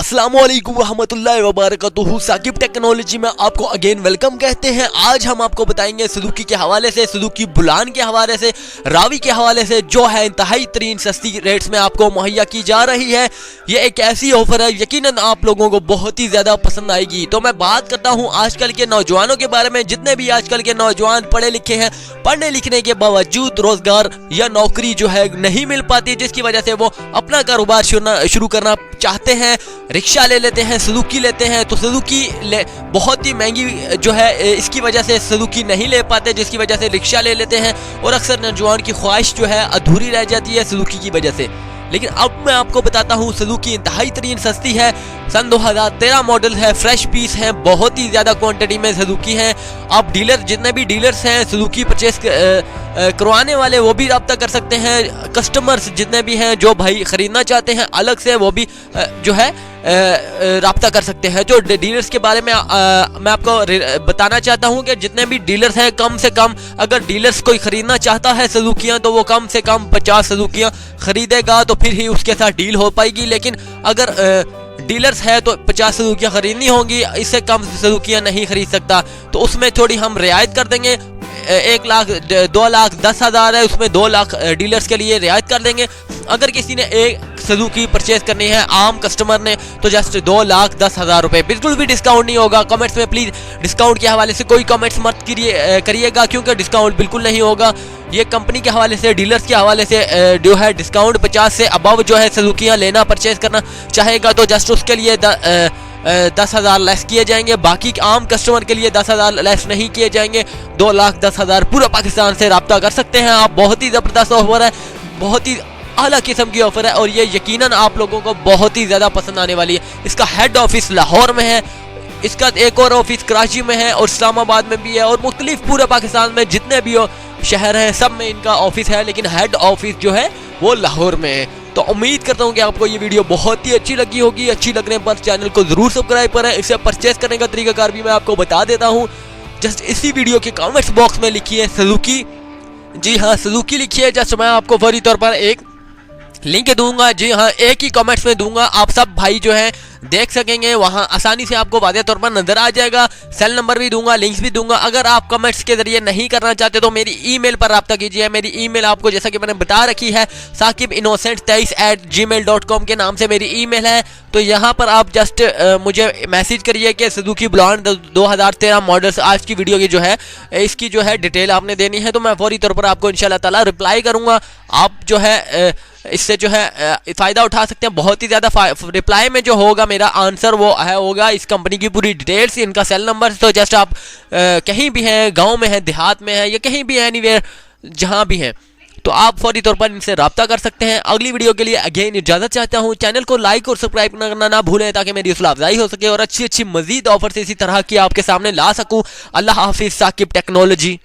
अस्सलाम वालेकुम रहमतुल्लाहि व बरकातुहू। साकिब टेक्नोलॉजी में आपको अगेन वेलकम कहते हैं। आज हम आपको बताएंगे सुजुकी के हवाले से, सुजुकी बुलान के हवाले से, रावी के हवाले से, जो है इंतहाई तरीन सस्ती रेट्स में आपको मुहैया की जा रही है। ये एक ऐसी ऑफर है यकीनन आप लोगों को बहुत ही ज़्यादा पसंद आएगी। तो मैं बात करता हूँ आजकल के नौजवानों के बारे में। जितने भी आजकल के नौजवान पढ़े लिखे हैं, पढ़ने लिखने के बावजूद रोजगार या नौकरी जो है नहीं मिल पाती, जिसकी वजह से वो अपना कारोबार शुरू करना चाहते हैं, रिक्शा ले लेते हैं, सुजुकी लेते हैं। तो सुजुकी बहुत ही महंगी जो है, इसकी वजह से सुजुकी नहीं ले पाते, जिसकी वजह से रिक्शा ले लेते हैं और अक्सर नौजवान की ख्वाहिश जो है अधूरी रह जाती है सुजुकी की वजह से। लेकिन अब मैं आपको बताता हूँ सुजुकी इंतहाई तरीन सस्ती है। सन 2013 मॉडल है, फ्रेश पीस है, बहुत ही ज़्यादा क्वांटिटी में सुजुकी है। आप डीलर, जितने भी डीलर्स हैं सुजुकी परचेस करवाने वाले, वो भी रब्ता कर सकते हैं। कस्टमर्स जितने भी हैं जो भाई ख़रीदना चाहते हैं अलग से, वो भी जो है रब्ता कर सकते हैं। जो डीलर्स के बारे में मैं आपको बताना चाहता हूं कि जितने भी डीलर्स हैं, कम से कम अगर डीलर्स कोई ख़रीदना चाहता है सुजुकियां, तो वो कम से कम 50 सुजुकियां ख़रीदेगा तो फिर ही उसके साथ डील हो पाएगी। लेकिन अगर डीलर्स है तो 50 सुजुकियां ख़रीदनी होंगी, इससे कम सुजुकियां नहीं ख़रीद सकता। तो उसमें थोड़ी हम रियायत कर देंगे। 1 लाख 2 लाख 10 हज़ार है, उसमें 2 लाख डीलर्स के लिए रियायत कर देंगे। अगर किसी ने एक सुजुकी परचेज करनी है आम कस्टमर ने, तो जस्ट 2 लाख 10 हज़ार रुपये, बिल्कुल भी डिस्काउंट नहीं होगा। कमेंट्स में प्लीज़ डिस्काउंट के हवाले से कोई कमेंट्स मत करिएगा, क्योंकि डिस्काउंट बिल्कुल नहीं होगा। ये कंपनी के हवाले से, डीलर्स के हवाले से जो है डिस्काउंट 50 से अबव जो है सुजुकियाँ लेना, परचेज करना चाहेगा तो जस्ट उसके लिए 10 हज़ार लेस किए जाएंगे। बाकी आम कस्टमर के लिए 10 हज़ार लेस नहीं किए जाएंगे। 2 लाख 10 हज़ार पूरा पाकिस्तान से रब्ता कर सकते हैं आप। बहुत ही ज़बरदस्त ऑफर है, बहुत ही आला किस्म की ऑफर है और ये यकीनन आप लोगों को बहुत ही ज़्यादा पसंद आने वाली है। इसका हेड ऑफिस लाहौर में है, इसका एक और ऑफिस कराची में है और इस्लामाबाद में भी है, और मुख्तलिफ पूरे पाकिस्तान में जितने भी शहर हैं सब में इनका ऑफिस है, लेकिन हेड ऑफिस जो है वो लाहौर में है। तो उम्मीद करता हूँ कि आपको ये वीडियो बहुत ही अच्छी लगी होगी। अच्छी लगने पर चैनल को ज़रूर सब्सक्राइब करें। इसे परचेज करने का तरीकाकार भी मैं आपको बता देता हूँ। जस्ट इसी वीडियो के कमेंट्स बॉक्स में लिखिए सुजुकी, जी हाँ सुजुकी लिखिए। जस्ट मैं आपको फौरी तौर पर एक लिंक दूंगा, जी हाँ एक ही कमेंट्स में दूंगा, आप सब भाई जो हैं देख सकेंगे, वहाँ आसानी से आपको वाज़ेह तौर पर नज़र आ जाएगा। सेल नंबर भी दूंगा, लिंक्स भी दूंगा। अगर आप कमेंट्स के जरिए नहीं करना चाहते तो मेरी ईमेल पर रब्ता कीजिए। मेरी ईमेल आपको जैसा कि मैंने बता रखी है, sakibinnocent23@gmail.com के नाम से मेरी ईमेल है। तो यहाँ पर आप जस्ट मुझे मैसेज करिए कि सुजुकी बुलान 2013 मॉडल्स, आज की वीडियो की जो है इसकी जो है डिटेल आपने देनी है, तो मैं फौरी तौर पर आपको इंशाल्लाह ताला रिप्लाई करूँगा। आप जो है इससे जो है फ़ायदा उठा सकते हैं बहुत ही ज़्यादा। रिप्लाई में जो होगा मेरा आंसर वो है होगा इस कंपनी की पूरी डिटेल्स, इनका सेल नंबर। तो जस्ट आप कहीं भी हैं, गांव में हैं, देहात में हैं, या कहीं भी हैं, एनीवेयर जहां भी हैं, तो आप फौरी तौर पर इनसे रब्ता कर सकते हैं। अगली वीडियो के लिए अगेन इजाज़त चाहता हूं। चैनल को लाइक और सब्सक्राइब करना ना भूलें, ताकि मेरी हौसला अफजाई हो सके और अच्छी अच्छी मजीद ऑफर से इसी तरह की आपके सामने ला सकूँ। अल्लाह हाफिज़। साकिब टेक्नोलॉजी।